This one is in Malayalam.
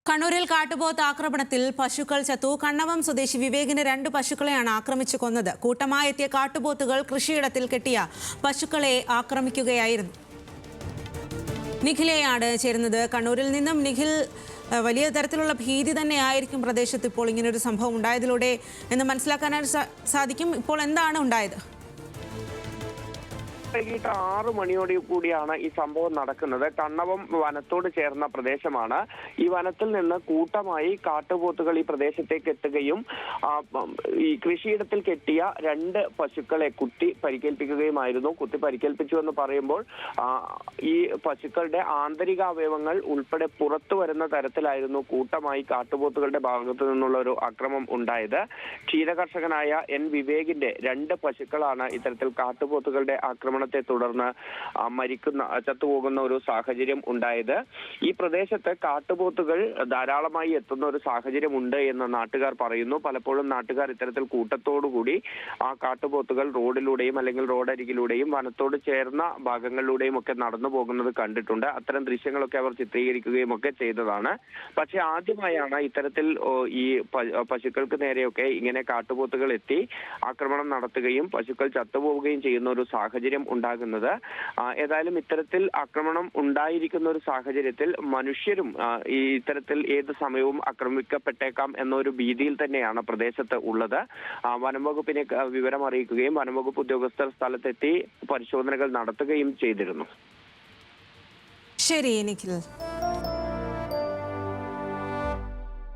കണ്ണൂരിൽ കാട്ടുപോത്ത് ആക്രമണത്തിൽ പശുക്കൾ ചത്തു. കണ്ണവം സ്വദേശി വിവേകിന് 2 പശുക്കളെയാണ് ആക്രമിച്ചു കൊന്നത്. കൂട്ടമായി എത്തിയ കാട്ടുപോത്തുകൾ കൃഷിയിടത്തിൽ കെട്ടിയ പശുക്കളെ ആക്രമിക്കുകയായിരുന്നു. നിഖിലയാണ് ചേരുന്നത് കണ്ണൂരിൽ നിന്നും. നിഖിൽ, വലിയ തരത്തിലുള്ള ഭീതി തന്നെയായിരിക്കും പ്രദേശത്ത് ഇപ്പോൾ ഇങ്ങനൊരു സംഭവം ഉണ്ടായതിലൂടെ എന്ന് മനസ്സിലാക്കാനായിട്ട് സാധിക്കും. ഇപ്പോൾ എന്താണ് ഉണ്ടായത്? വൈകിട്ട് 6 മണിയോട് കൂടിയാണ് ഈ സംഭവം നടക്കുന്നത്. കണ്ണവം വനത്തോട് ചേർന്ന പ്രദേശമാണ്. ഈ വനത്തിൽ നിന്ന് കൂട്ടമായി കാട്ടുപോത്തുകൾ ഈ പ്രദേശത്തേക്ക് എത്തുകയും ഈ കൃഷിയിടത്തിൽ കെട്ടിയ 2 പശുക്കളെ കുത്തി പരിക്കേൽപ്പിക്കുകയുമായിരുന്നു. കുത്തി പരിക്കേൽപ്പിച്ചു എന്ന് പറയുമ്പോൾ ഈ പശുക്കളുടെ ആന്തരിക അവയവങ്ങൾ ഉൾപ്പെടെ പുറത്തു വരുന്ന തരത്തിലായിരുന്നു കൂട്ടമായി കാട്ടുപോത്തുകളുടെ ഭാഗത്തു നിന്നുള്ള ഒരു ആക്രമണം ഉണ്ടായത്. ക്ഷീരകർഷകനായ എൻ വിവേകിന്റെ 2 പശുക്കളാണ് ഇത്തരത്തിൽ കാട്ടുപോത്തുകളുടെ ആക്രമണത്തെ തുടർന്ന് ചത്തുപോകുന്ന ഒരു സാഹചര്യം ഉണ്ടായത്. ഈ പ്രദേശത്ത് കാട്ടുപോത്തുകൾ ധാരാളമായി എത്തുന്ന ഒരു സാഹചര്യം ഉണ്ട് എന്ന് നാട്ടുകാർ പറയുന്നു. പലപ്പോഴും നാട്ടുകാർ ഇത്തരത്തിൽ കൂട്ടത്തോടുകൂടി ആ കാട്ടുപോത്തുകൾ റോഡിലൂടെയും അല്ലെങ്കിൽ റോഡരികിലൂടെയും വനത്തോട് ചേർന്ന ഭാഗങ്ങളിലൂടെയും ഒക്കെ നടന്നു പോകുന്നത് കണ്ടിട്ടുണ്ട്. അത്തരം ദൃശ്യങ്ങളൊക്കെ അവർ ചിത്രീകരിക്കുകയും ഒക്കെ ചെയ്തതാണ്. പക്ഷെ ആദ്യമായാണ് ഇത്തരത്തിൽ ഈ പശുക്കൾക്ക് നേരെയൊക്കെ ഇങ്ങനെ കാട്ടുപോത്തുകൾ എത്തി ആക്രമണം നടത്തുകയും പശുക്കൾ ചത്തുപോവുകയും ചെയ്യുന്ന ഒരു സാഹചര്യം ഉണ്ടാകുന്നത്. ഏതായാലും ഇത്തരത്തിൽ ആക്രമണം ഉണ്ടായിരിക്കുന്ന ഒരു സാഹചര്യത്തിൽ മനുഷ്യരും ഈ ഇത്തരത്തിൽ ഏത് സമയവും ആക്രമിക്കപ്പെട്ടേക്കാം എന്നൊരു ഭീതിയിൽ തന്നെയാണ് പ്രദേശത്ത് ഉള്ളത്. വനംവകുപ്പിനെ വിവരം അറിയിക്കുകയും വനംവകുപ്പ് ഉദ്യോഗസ്ഥർ സ്ഥലത്തെത്തി പരിശോധനകൾ നടത്തുകയും ചെയ്തിരുന്നു. ശരി നിഖിൽ.